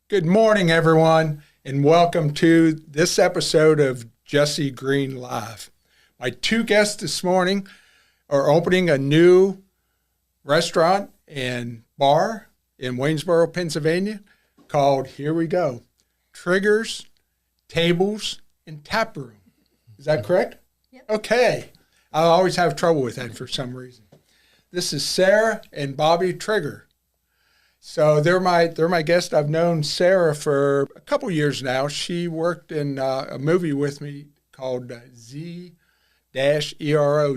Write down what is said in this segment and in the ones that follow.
Good morning, everyone, and welcome to this episode of Jesse Green Live. My two guests this morning are opening a new restaurant and bar in Waynesboro, Pennsylvania called, here we go, Triggers, Tables, and Tap Room. Is that correct? Yep. Okay. I always have trouble with that for some reason. This is Sarah and Bobby Trigger. So they're my guest. I've known Sarah for a couple years now. She worked in a movie with me called Z-ERO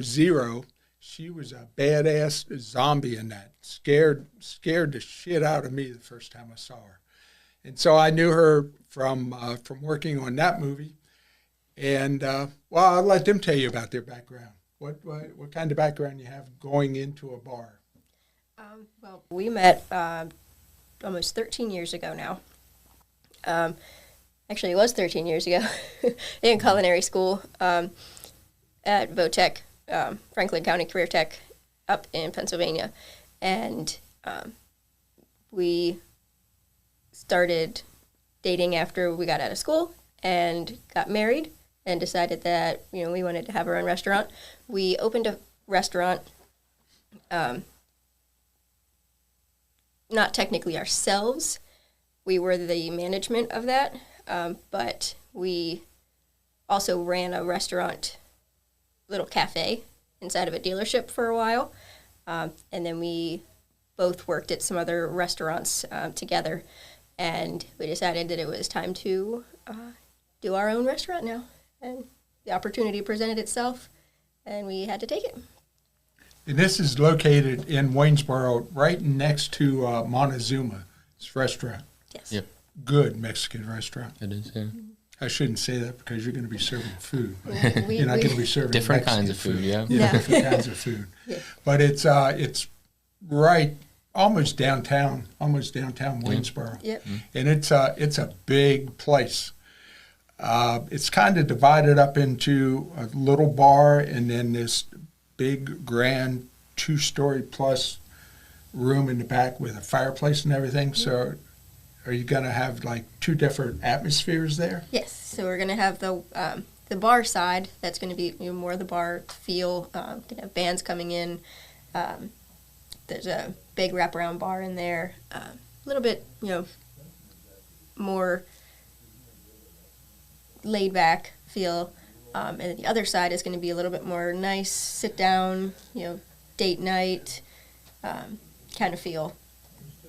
Zero. She was a badass zombie in that. Scared the shit out of me the first time I saw her. And so I knew her from working on that movie. And well, I'll let them tell you about their background. What kind of background you have going into a bar? Well, we met almost 13 years ago now. Actually, it was 13 years ago in culinary school at Votech, Franklin County Career Tech up in Pennsylvania. And we started dating after we got out of school and got married and decided that, we wanted to have our own restaurant. We opened a restaurant, not technically ourselves. We were the management of that, but we also ran a restaurant, little cafe inside of a dealership for a while, and then we both worked at some other restaurants together, and we decided that it was time to do our own restaurant now, and the opportunity presented itself, and we had to take it. And this is located in Waynesboro, right next to Montezuma's restaurant. Yes. Yep. Good Mexican restaurant. It is, yeah. I shouldn't say that because you're going to be serving food. We- You're not we- going to be serving Different Mexican kinds of food, yeah. Yeah, different kinds of food. Yeah. But it's right almost downtown Waynesboro. Yep. And it's a big place. It's kind of divided up into a little bar and then this big, grand, 2-story plus room in the back with a fireplace and everything. So are you going to have like two different atmospheres there? Yes, so we're going to have the bar side. That's going to be more the bar feel. Going to have bands coming in. There's a big wraparound bar in there. A little bit, more laid back feel. And then the other side is going to be a little bit more nice, sit down, date night kind of feel.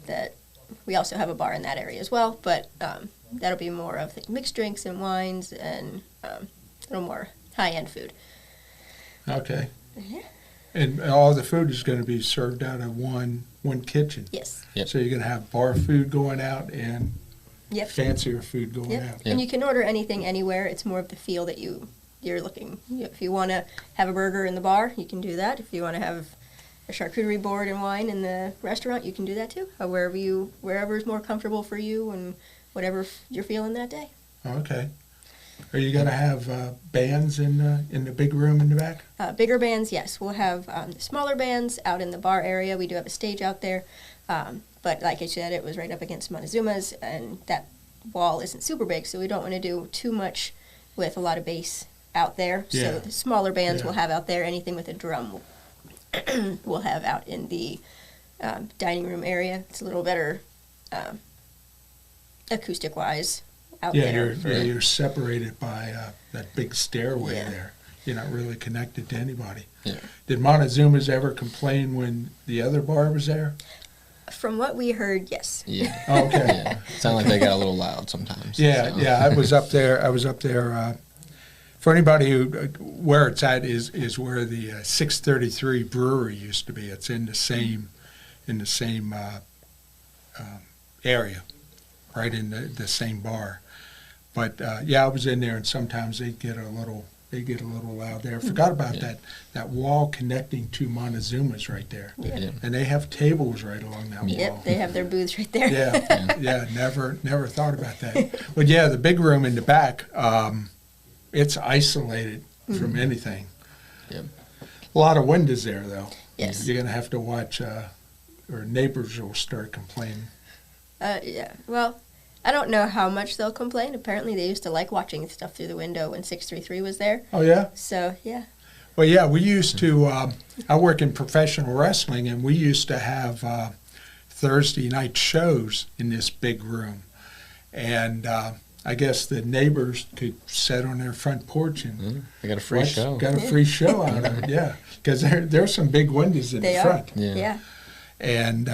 That we also have a bar in that area as well, but that'll be more of the mixed drinks and wines and a little more high-end food. Okay. Mm-hmm. And all the food is going to be served out of one kitchen. Yes. Yep. So you're going to have bar food going out and Yep. fancier food going Yep. out. Yep. And you can order anything anywhere. It's more of the feel that you're looking. If you want to have a burger in the bar, you can do that. If you want to have a charcuterie board and wine in the restaurant, you can do that too. Wherever is more comfortable for you and whatever you're feeling that day. Okay. Are you going to have bands in the big room in the back? Bigger bands, yes. We'll have smaller bands out in the bar area. We do have a stage out there. But like I said, it was right up against Montezuma's, and that wall isn't super big, so we don't want to do too much with a lot of bass out there. Yeah. So the smaller bands Yeah. we'll have out there. Anything with a drum we'll have out in the dining room area. It's a little better acoustic-wise out there. You're separated by that big stairway Yeah. there. You're not really connected to anybody. Yeah. Did Montezuma's ever complain when the other bar was there? From what we heard, yes. Yeah. Okay. Yeah. Sound like they got a little loud sometimes. Yeah, so. yeah. I was up there. For anybody who where it's at is where the 633 brewery used to be. It's in the same area, right in the same bar. But yeah, I was in there, and sometimes they get a little loud there. I forgot about that wall connecting to Montezuma's right there. Yeah. Yeah. And they have tables right along that wall. Yep, they have their booths right there. Yeah, never thought about that. But yeah, the big room in the back, it's isolated from anything. Yep. A lot of windows there, though. Yes. You're going to have to watch, or neighbors will start complaining. Yeah. Well, I don't know how much they'll complain. Apparently, they used to like watching stuff through the window when 633 was there. Oh, yeah? So, yeah. Well, yeah, we used to, I work in professional wrestling, and we used to have Thursday night shows in this big room. And I guess the neighbors could sit on their front porch and They got a free show. Got a free show out of it, yeah. Because there's some big windows in the front. Yeah. And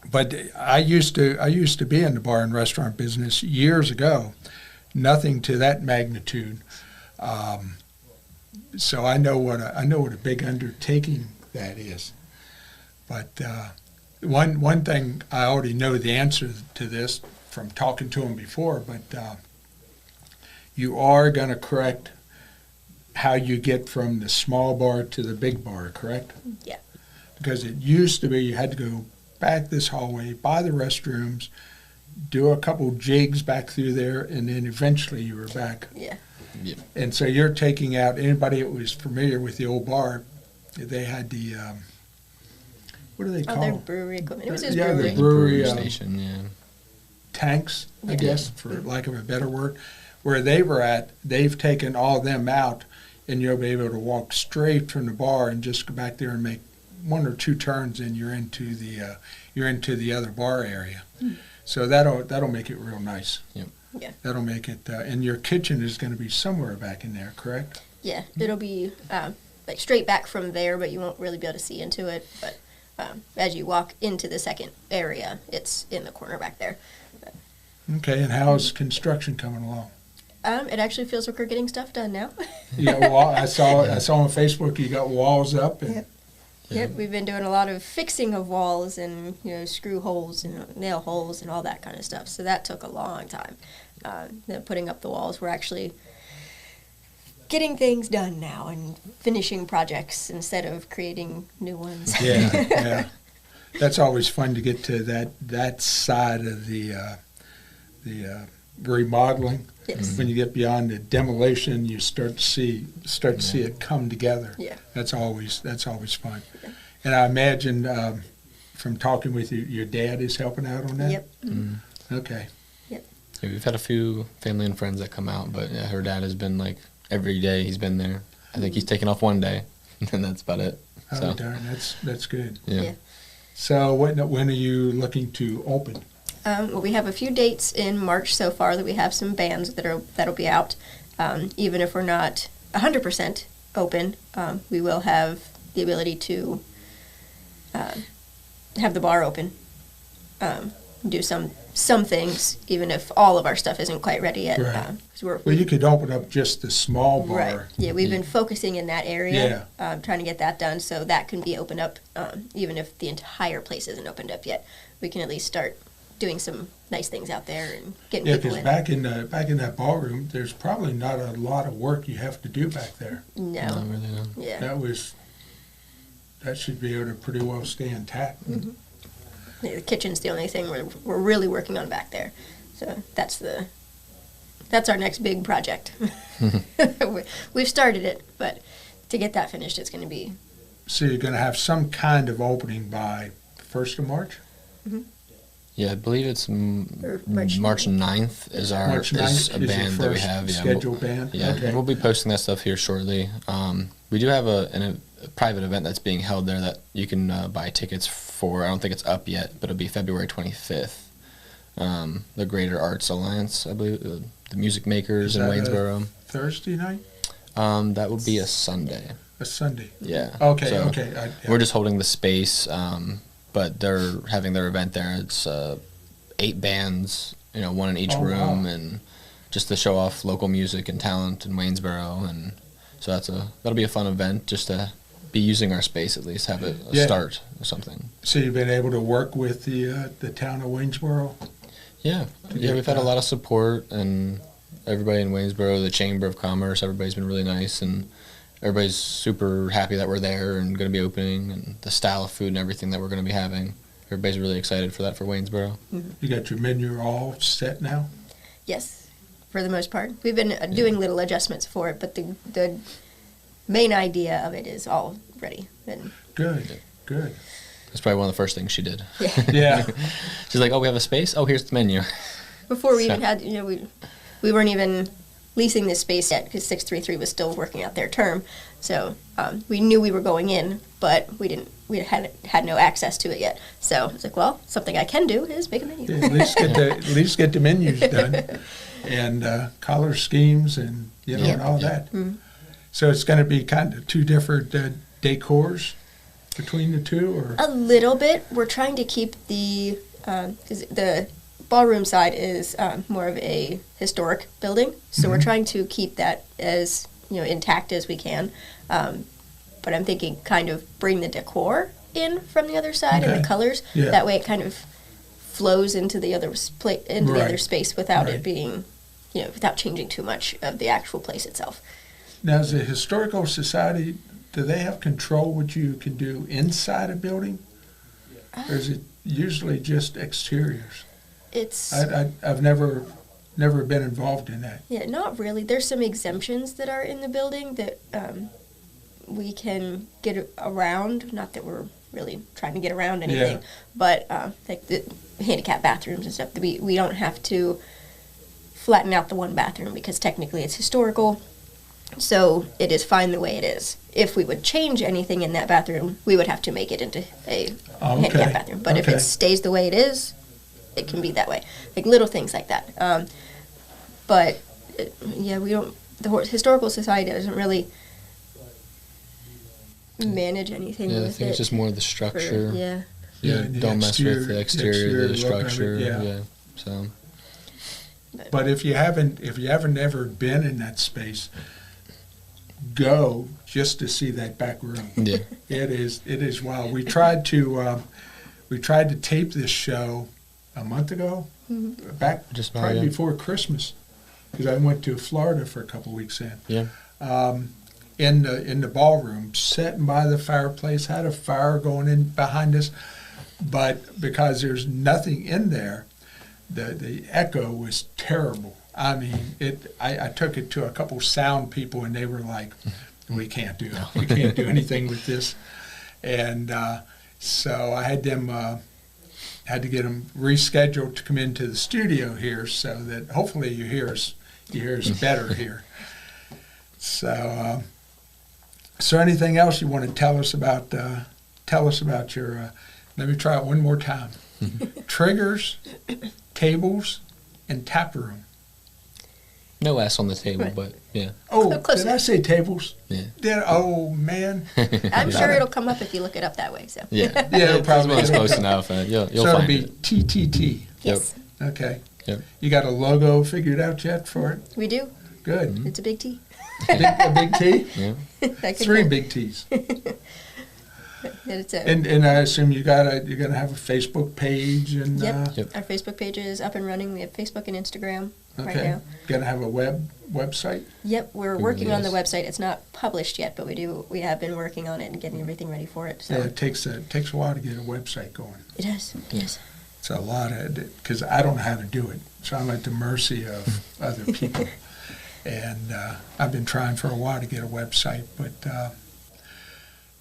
but I used to be in the bar and restaurant business years ago. Nothing to that magnitude. So I know what a big undertaking that is. But one thing I already know the answer to this from talking to him before, but you are going to correct how you get from the small bar to the big bar, correct? Yeah. Because it used to be you had to go back this hallway, by the restrooms, do a couple jigs back through there, and then eventually you were back. Yeah. And so you're taking out anybody that was familiar with the old bar. They had the what do they call their it? brewery equipment. It was his Yeah, brewery. the brewery station, yeah. tanks, I guess, for lack of a better word. Where they were at, they've taken all of them out, and you'll be able to walk straight from the bar and just go back there and make one or two turns, and you're into the other bar area. So that'll make it real nice. Yep. Yeah. That'll make it, and your kitchen is going to be somewhere back in there, correct? Yeah, it'll be like straight back from there, but you won't really be able to see into it. But as you walk into the second area, it's in the corner back there. Okay, and how's construction coming along? It actually feels like we're getting stuff done now. You got I saw on Facebook you got walls up. And, Yep, we've been doing a lot of fixing of walls and screw holes and nail holes and all that kind of stuff. So that took a long time. Then putting up the walls, we're actually getting things done now and finishing projects instead of creating new ones. Yeah. That's always fun to get to that side of the remodeling. Yes. When you get beyond the demolition, you start to see it come together. Yeah. That's always fun. Yeah. And I imagine from talking with you, your dad is helping out on that. Yep. Okay. Yep. Yeah, we've had a few family and friends that come out, but her dad has been like every day he's been there. I think he's taken off one day, and that's about it. Oh, So, darn, that's good. yeah. So when are you looking to open? Well, we have a few dates in March so far that we have some bands that'll be out. Even if we're not 100% open, we will have the ability to have the bar open, do some things, even if all of our stuff isn't quite ready yet. Right. 'Cause Well, you could open up just the small bar. Right. Yeah, we've been focusing in that area, trying to get that done, so that can be opened up, even if the entire place isn't opened up yet. We can at least start doing some nice things out there and getting Yeah, people because in. back in that ballroom, there's probably not a lot of work you have to do back there. No. Not really, no. Yeah. That should be able to pretty well stay intact. Yeah, the kitchen's the only thing we're really working on back there. So that's our next big project. We've started it, but to get that finished, it's going to be. So you're going to have some kind of opening by the 1st of March? Yeah, I believe it's March March 9th is March 9th is a is your band that we first have. Yeah, scheduled band? Yeah, Okay. we'll be posting that stuff here shortly. We do have a private event that's being held there that you can buy tickets for. I don't think it's up yet, but it'll be February 25th. The Greater Arts Alliance, I believe, the Music Makers in Waynesboro. Thursday night? That would be a Sunday. A Sunday? Yeah. Okay, So okay. We're just holding the space, but they're having their event there. It's 8 bands, one in each room, wow. and just to show off local music and talent in Waynesboro, and so that'll be a fun event just to be using our space at least, have a start or something. So you've been able to work with the town of Waynesboro? Yeah, we've had a lot of support, and everybody in Waynesboro, the Chamber of Commerce, everybody's been really nice, and everybody's super happy that we're there and going to be opening, and the style of food and everything that we're going to be having. Everybody's really excited for that for Waynesboro. You got your menu all set now? Yes, for the most part. We've been doing little adjustments for it, but the main idea of it is all ready. And Good. That's probably one of the first things she did. Yeah. Yeah. She's like, oh, we have a space? Oh, here's the menu. Before we even had, we weren't even leasing this space yet because 633 was still working out their term. So we knew we were going in, but we had no access to it yet. So it's like, well, something I can do is make a menu. Yeah, at least get the menus done, and color schemes, and and all that. Mm-hmm. So it's going to be kind of two different decors between the two, or A little bit. We're trying to keep the 'cause the ballroom side is more of a historic building, so we're trying to keep that as intact as we can. But I'm thinking kind of bring the decor in from the other side and Okay. the colors. Yeah. That way it kind of flows into the other the other Right. space without Right. it being without changing too much of the actual place itself. now is the historical society? Do they have control what you can do inside a building, or is it usually just exteriors? It's I've never been involved in that. Yeah, not really. There's some exemptions that are in the building that we can get around. Not that we're really trying to get around anything, but like the handicap bathrooms and stuff. We don't have to flatten out the one bathroom because technically it's historical, so it is fine the way it is. If we would change anything in that bathroom, we would have to make it into a handicap bathroom. But if Okay. it stays the way it is, it can be that way. Like little things like that. But we don't. The historical society doesn't really manage anything Yeah, I with think it. it's just more the for- structure. yeah. Yeah, and the don't mess with the exterior, the look of it, structure. yeah. Yeah. So But if you haven't ever been in that space, go just to see that back room. yeah. It is wild. We tried to tape this show a month ago, back Just about, probably yeah. before Christmas, because I went to Florida for a couple of weeks in. Yeah. In the ballroom, sitting by the fireplace, had a fire going in behind us, but because there's nothing in there, the echo was terrible. I mean, I took it to a couple sound people, and they were like, "We can't do it. We can't do anything with this." And so I had to get them rescheduled to come into the studio here, so that hopefully you hear us better here. So, so anything else you want to tell us about? Tell us about your. Let me try it one more time. Triggers, tables, and tap room. No S on the table, Right. but yeah. Oh, Close did I say tables? Yeah. Oh man. I'm sure it'll come up if you look it up that way. So Yeah. Yeah, it'll probably It's close enough. You'll So it'll find be it. TTT. yes, Okay. Yep. You got a logo figured out yet for it? we do. Good. It's a big T. A big T? Yeah. That could 3 go. big T's. It's a, And I assume you're gonna have a Facebook page and Yep. Yep. Our Facebook page is up and running. We have Facebook and Instagram right okay. now. Gonna have a website? Yep, we're Ooh, working on the yes. website. It's not published yet, but we have been working on it and getting everything ready for it. So Yeah, it takes a while to get a website going. it does. Yes. It's a lot of, because I don't know how to do it, so I'm at the mercy of other people. And I've been trying for a while to get a website, but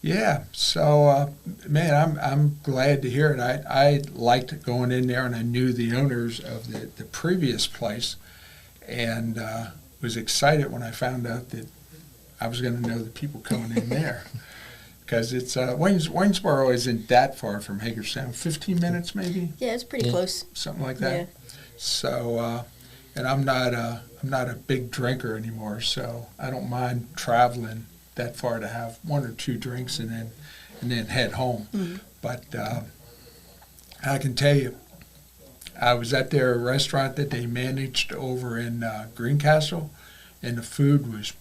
yeah. So man, I'm glad to hear it. I liked going in there, and I knew the owners of the previous place, and was excited when I found out that I was going to know the people coming in there. Because it's Waynesboro isn't that far from Hagerstown, 15 minutes maybe, Yeah, it's pretty Yeah. close. something like that. Yeah. So, and I'm not a big drinker anymore, so I don't mind traveling that far to have 1 or 2 drinks and then head home. Mhm. But I can tell you, I was at their restaurant that they managed over in Greencastle, and the food was.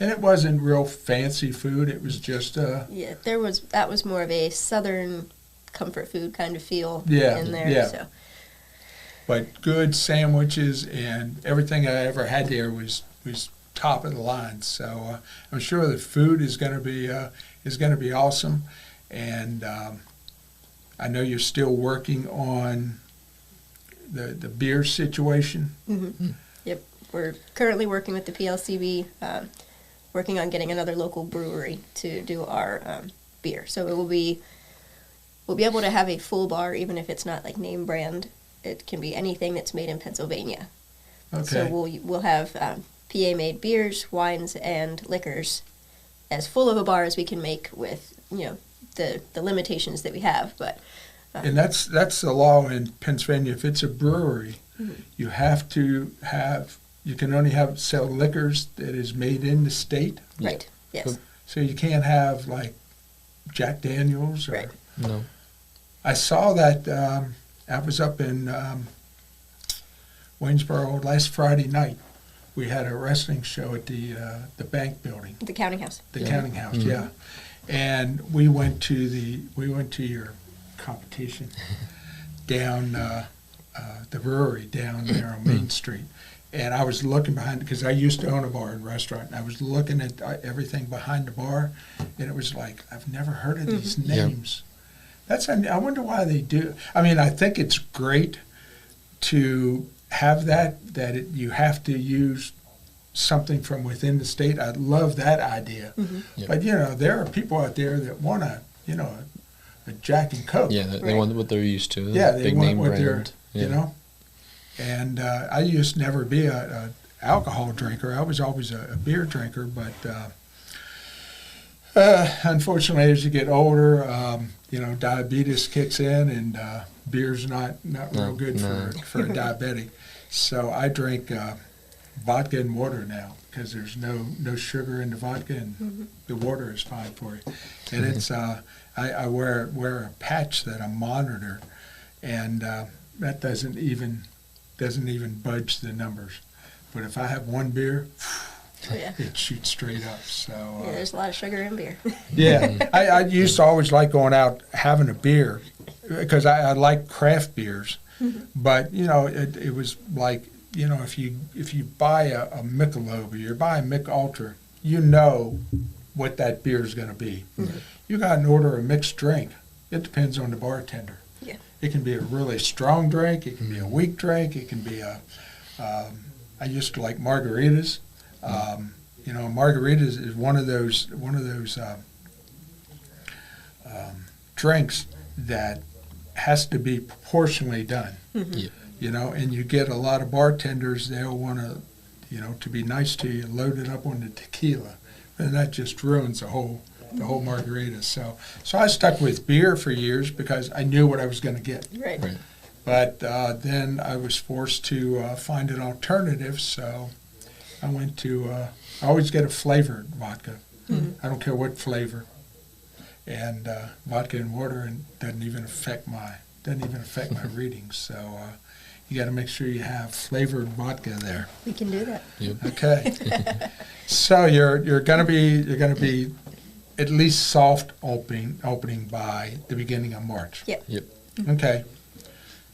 And it wasn't real fancy food. It was just Yeah, that was more of a southern comfort food kind of feel Yeah, in there. yeah. So but good sandwiches, and everything I ever had there was top of the line. So I'm sure the food is going to be awesome, and I know you're still working on the beer situation. Yep, we're currently working with the PLCB, working on getting another local brewery to do our beer. So it will be we'll be able to have a full bar, even if it's not like name brand. It can be anything that's made in Pennsylvania. Okay. So we'll have PA-made beers, wines, and liquors as full of a bar as we can make with, the limitations that we have. But and that's the law in Pennsylvania. If it's a brewery, you have to have, you can only sell liquors that is made in the state. Right. Yes. So you can't have like Jack Daniels or. Right. No. I saw that. I was up in Waynesboro last Friday night. We had a wrestling show at the bank building. The counting house. The counting house, yeah. And we went to your competition down the brewery down there on Main Street. And I was looking behind, because I used to own a bar and restaurant, and I was looking at everything behind the bar, and it was like, I've never heard of these names. I wonder why they do. I mean, I think it's great to have that you have to use something from within the state. I love that idea. Yep. But, there are people out there that want a Jack and Coke. Yeah, they want what they're used to. Yeah, they big want name what brand. they're, And I used to never be a alcohol drinker. I was always a beer drinker, but unfortunately, as you get older, diabetes kicks in, and beer's not real good for a diabetic. So I drink vodka and water now, because there's no sugar in the vodka, and the water is fine for you. And it's I wear a patch that I monitor, and that doesn't even budge the numbers. But if I have one beer, it shoots straight up. So there's a lot of sugar in beer. Yeah, I used to always like going out having a beer, because I like craft beers. But it was like, if you buy a Michelob or you buy a Mich Ultra, what that beer is going to be. You got to order a mixed drink. It depends on the bartender. Yeah. It can be a really strong drink. It can be a weak drink. It can be I used to like margaritas. Margaritas is one of those drinks that has to be proportionally done. Yep. And you get a lot of bartenders, they'll want to be nice to you, load it up on the tequila, and that just ruins the whole margarita. So I stuck with beer for years, because I knew what I was going to get. Right. But then I was forced to find an alternative, so I went to, I always get a flavored vodka. I don't care what flavor. And vodka and water, and doesn't even affect my readings. So you got to make sure you have flavored vodka there. We can do that. Yep. Okay. So you're gonna be at least soft opening by the beginning of March. Yep. Okay.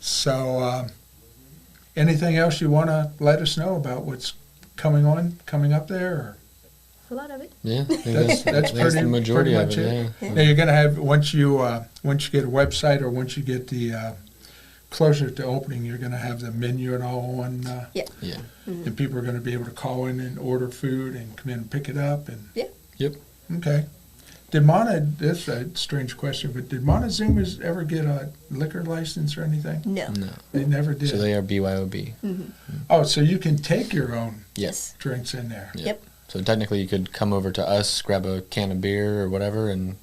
So anything else you want to let us know about what's coming up there? Or? A lot of it. Yeah, That's the majority pretty of much it. Yeah. Now you're going to have, once you get a website, or once you get the closer to opening, you're going to have the menu and all on. Yeah. And people are going to be able to call in and order food and come in and pick it up. And Yep. Okay. This is a strange question, but did Montezuma's ever get a liquor license or anything? No. They never did. So they are BYOB. Oh, so you can take your own Yes. drinks in there. Yep. So technically, you could come over to us, grab a can of beer or whatever, and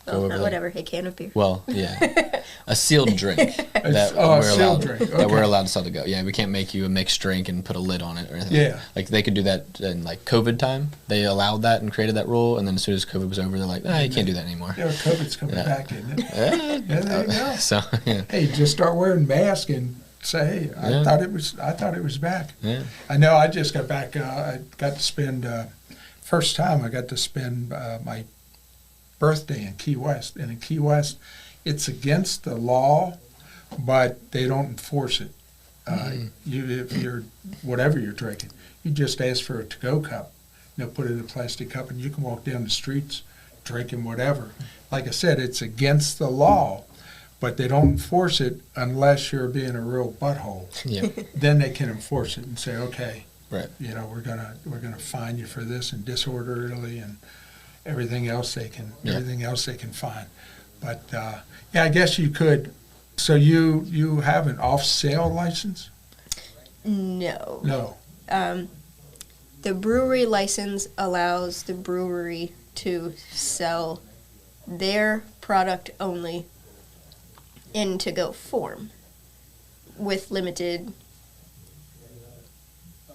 go over there. Whatever, a can of beer. Well, yeah, a sealed drink that a we're sealed allowed drink. that Okay. we're allowed to sell to go. Yeah, we can't make you a mixed drink and put a lid on it or anything. Yeah. Like they could do that in like COVID time. They allowed that and created that rule, and then as soon as COVID was over, they're like, you can't do that anymore. Yeah, COVID's coming back, isn't it? Yeah. Yeah, there you go. So yeah. Hey, just start wearing masks and say, hey, I thought it was back. Yeah. I know. I just got back. I got to spend first time I got to spend my birthday in Key West, and in Key West, it's against the law, but they don't enforce it. If you're whatever you're drinking, you just ask for a to-go cup. They'll put it in a plastic cup, and you can walk down the streets drinking whatever. Like I said, it's against the law, but they don't enforce it unless you're being a real butthole. Yeah. Then they can enforce it and say, okay, Right. we're gonna fine you for this and disorderly and everything else they can find. But yeah, I guess you could. So you have an off-sale license? No. No. The brewery license allows the brewery to sell their product only in to-go form with limited.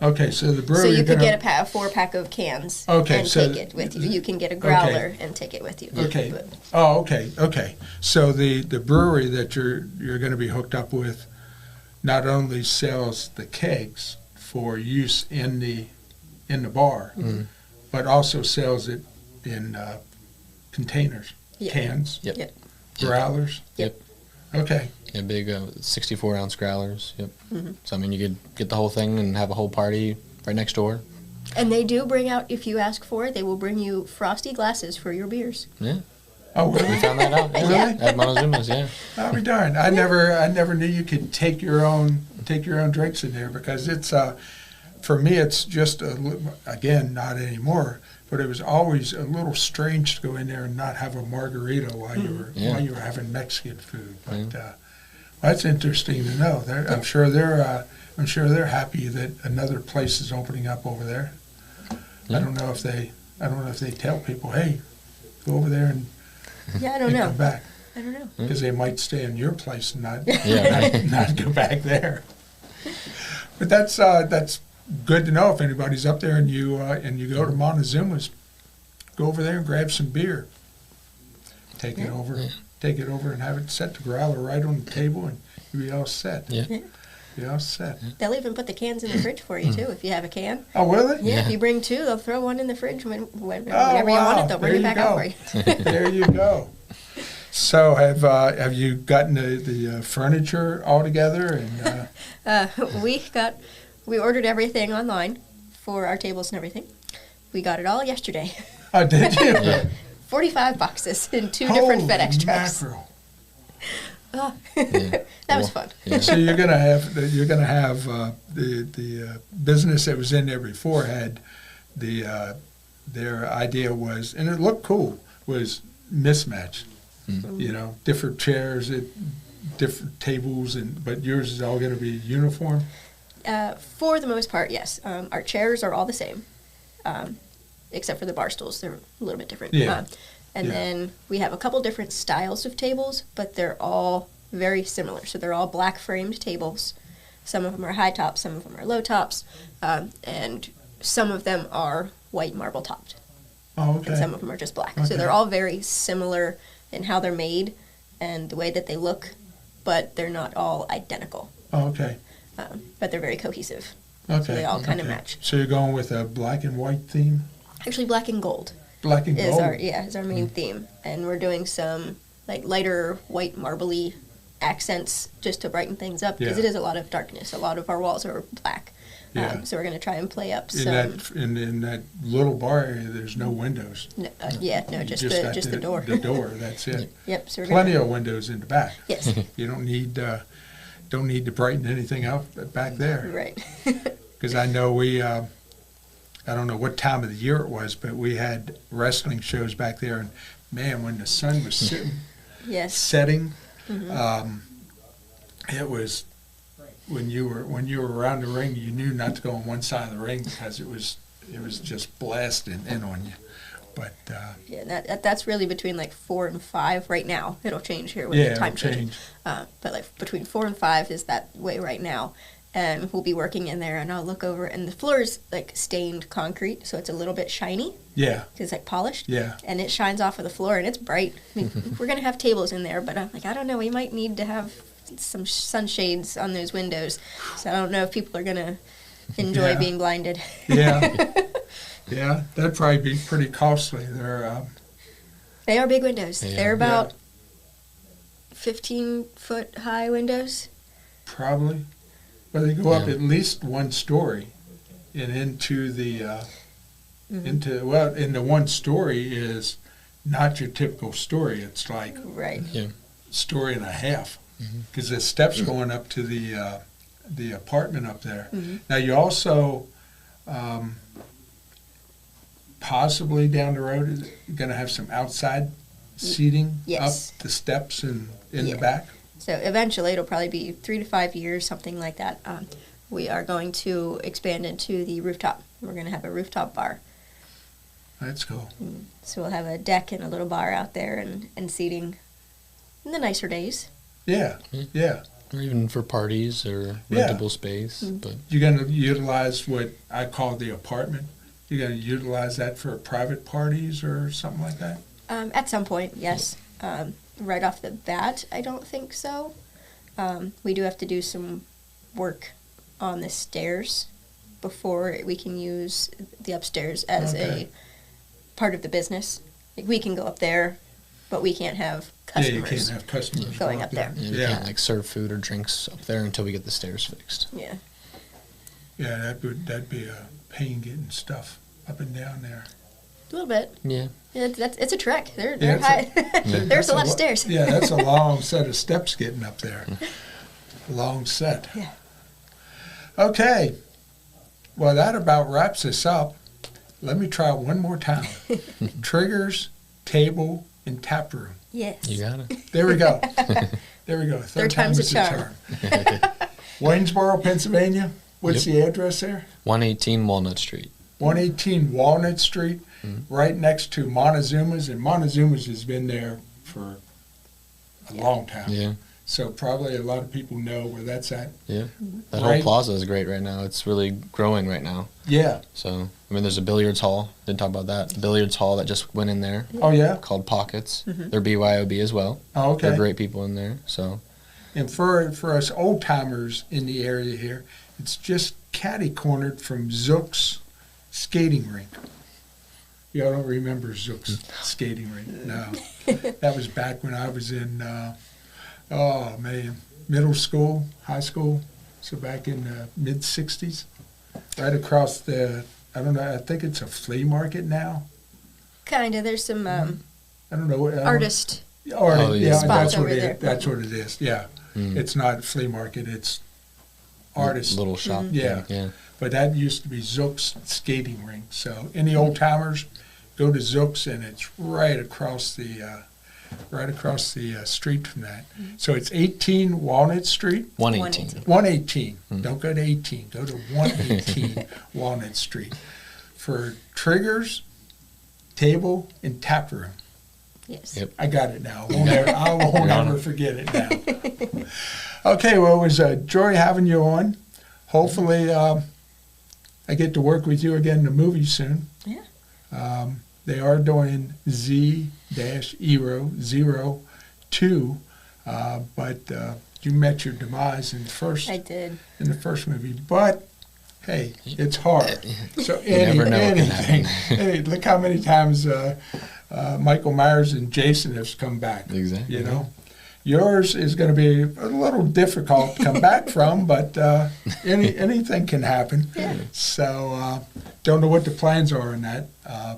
Okay, so the brewery. So you could gonna, get a 4-pack of cans Okay, and so take it with you. You can get a growler and take it with you. Okay. But- Oh, okay. So the brewery that you're going to be hooked up with not only sells the kegs for use in the bar, but also sells it in containers, Yeah. cans, Yep. Yep. growlers. Yep. Okay. Yeah, big 64-ounce growlers. Yep. So I mean, you could get the whole thing and have a whole party right next door. And they do bring out, if you ask for it, they will bring you frosty glasses for your beers. Yeah. Oh, We really? found that out. Yeah. At Montezuma's. Yeah. I'll be darned. I never knew you could take your own drinks in there, because it's for me it's just again, not anymore, but it was always a little strange to go in there and not have a margarita while you were having Mexican food. But that's interesting to know. I'm sure they're happy that another place is opening up over there. Yeah. I don't know if they tell people, hey, go over there and Yeah, I don't know. come back, I don't know. because they might stay in your place and not Yeah. not go back there. But that's good to know if anybody's up there and you go to Montezuma's, go over there and grab some beer. Take it over and have it set the growler right on the table, and you'll be all set. Yeah. Be all set. They'll even put the cans in the fridge for you, too, if you have a can. Oh, will they? Yeah, Yeah. if you bring 2, they'll throw one in the fridge whenever you wow. want it. They'll bring There it back you out go. for you. There you go. So have you gotten the furniture all together? And We ordered everything online for our tables and everything. We got it all yesterday. oh, did you? Yeah. 45 boxes in 2 different Holy FedEx trucks. mackerel. Oh, Yeah. that was fun. Yeah. So you're gonna have the business that was in there before had their idea was, and it looked cool, was mismatch. You know, different chairs at different tables, but yours is all going to be uniform. For the most part, yes. Our chairs are all the same, except for the bar stools. They're a little bit different. Yeah. And Yeah. then we have a couple different styles of tables, but they're all very similar. So they're all black framed tables. Some of them are high tops, some of them are low tops, and some of them are white marble topped, Oh, and okay. some of them are just black. Okay. So they're all very similar in how they're made and the way that they look, but they're not all identical. Oh, okay. But they're very cohesive. Okay. So they all kind of Okay. match. So you're going with a black and white theme? Actually, black and gold Black and is gold. our main theme, and we're doing some like lighter white marbly accents just to brighten things up, because Yeah. it is a lot of darkness. A lot of our walls are black, Yeah. so we're going to try and play up In some. in that little bar area, there's no windows. No, just You got the door. The door. That's it. Yep. So we're Plenty gonna, of windows in the back. Yes. You don't need to brighten anything up back there. Right. Because I know I don't know what time of the year it was, but we had wrestling shows back there, and man, when the sun was Yes. setting, it was when you were around the ring, you knew not to go on one side of the ring because it was just blasting in on you. But Yeah. That's really between like 4 and 5 right now. It'll change here with yeah, the time it'll changing. change. But like between 4 and 5 is that way right now. And we'll be working in there, and I'll look over, and the floor is like stained concrete, so it's a little bit shiny Yeah, because it's like polished. yeah. And it shines off of the floor, and it's bright. I mean, we're gonna have tables in there, but I'm like, I don't know. We might need to have some sunshades on those windows, so I don't know if people are gonna enjoy Yeah. being blinded. Yeah, yeah. That'd probably be pretty costly. They are big windows. Yeah. They're about 15-foot high windows. Probably. But they go up Yeah. at least one story and into the in the one story is not your typical story. It's like Right. story and a half because the steps going up to the apartment up there. Now you also possibly down the road is going to have some outside seating Yes. up the steps and in Yeah. the back? So eventually, it'll probably be 3 to 5 years, something like that. We are going to expand into the rooftop. We're going to have a rooftop bar. That's cool. So we'll have a deck and a little bar out there and seating in the nicer days. Yeah, yeah. Or even for parties or Yeah. rentable space. But You're going to utilize what I call the apartment? You're going to utilize that for private parties or something like that? At some point, yes. Right off the bat, I don't think so. We do have to do some work on the stairs before we can use the upstairs as Okay. a part of the business. Like, we can go up there, but we can't have customers. Yeah, you can't have customers Going go up there. yeah, we Yeah. can't like serve food or drinks up there until we get the stairs fixed. Yeah. Yeah, that'd be a pain getting stuff up and down there. A little bit. Yeah. Yeah, it's a trek. They're Yeah, high. That's There's a lot of stairs. Yeah, that's a long set of steps getting up there. Long set. Yeah. Okay. Well, that about wraps us up. Let me try it one more time. Triggers, table, and tap room. Yes. You got it. There we go. There we go. Third time's a charm. Waynesboro, Pennsylvania. What's Yep. the address there? 118 Walnut Street. 118 Walnut Street, Mm-hmm. right next to Montezuma's. And Montezuma's has been there for a long time. Yeah. So probably a lot of people know where that's at. Yeah. That Right. whole plaza is great right now. It's really growing right now. Yeah. So, I mean, there's a billiards hall. Didn't talk about that. Billiards hall that just went in there Oh, yeah? called Pockets. They're BYOB as well. Oh, They're okay. great people in there. So, And for us old timers in the area here, it's just catty cornered from Zook's skating rink. Y'all don't remember Zook's skating rink? No. That was back when I was in, middle school, high school. So back in the mid-'60s. Right across the, I don't know, I think it's a flea market now. Kind of. There's some I don't know. I don't- artist. Oh, yeah. yeah, Spots that's what over it there. is. That's what it is. Yeah, mm, it's not flea market. It's artist. little shop. Yeah. Yeah. But that used to be Zook's skating rink. So any old timers, go to Zook's, and it's right across the street from that. So it's 18 Walnut Street. 118. 118. Don't go to 18. Go to 118 Walnut Street for triggers, table, and tap room. Yes. Yep. I got it now. I won't ever forget it now. Okay, well, it was a joy having you on. Hopefully, I get to work with you again in the movie soon. Yeah. They are doing Z-02, but you met your demise in the first I did. movie. But hey, it's hard. So never know what can anything. happen. Hey, look how many times Michael Myers and Jason has come back. Exactly. You know, yours is going to be a little difficult to come back from, but anything can happen. Yeah. So don't know what the plans are on that,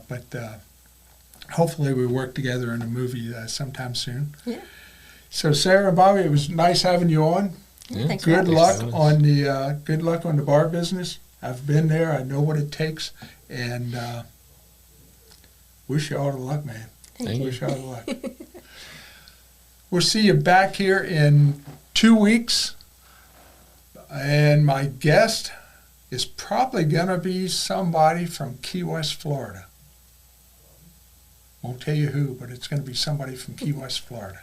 but hopefully we work together in a movie sometime soon. Yeah. So Sarah and Bobby, it was nice having you on. Yeah. Thanks for Good having luck us. on the bar business. I've been there. I know what it takes, and wish you all the luck, man. Thank you. Wish you all the luck. We'll see you back here in 2 weeks, and my guest is probably gonna be somebody from Key West, Florida. Won't tell you who, but it's gonna be somebody from Key West, Florida.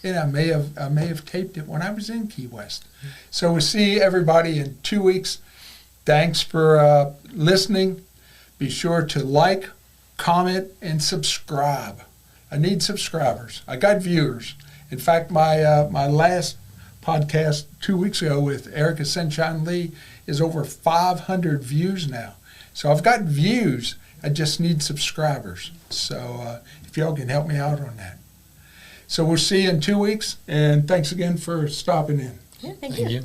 And I may have taped it when I was in Key West. So we'll see everybody in 2 weeks. Thanks for listening. Be sure to like, comment, and subscribe. I need subscribers. I got viewers. In fact, my last podcast 2 weeks ago with Erica Sunshine Lee is over 500 views now. So I've got views. I just need subscribers. So if y'all can help me out on that. So we'll see you in 2 weeks, and thanks again for stopping in. Yeah, thank Thank you. you.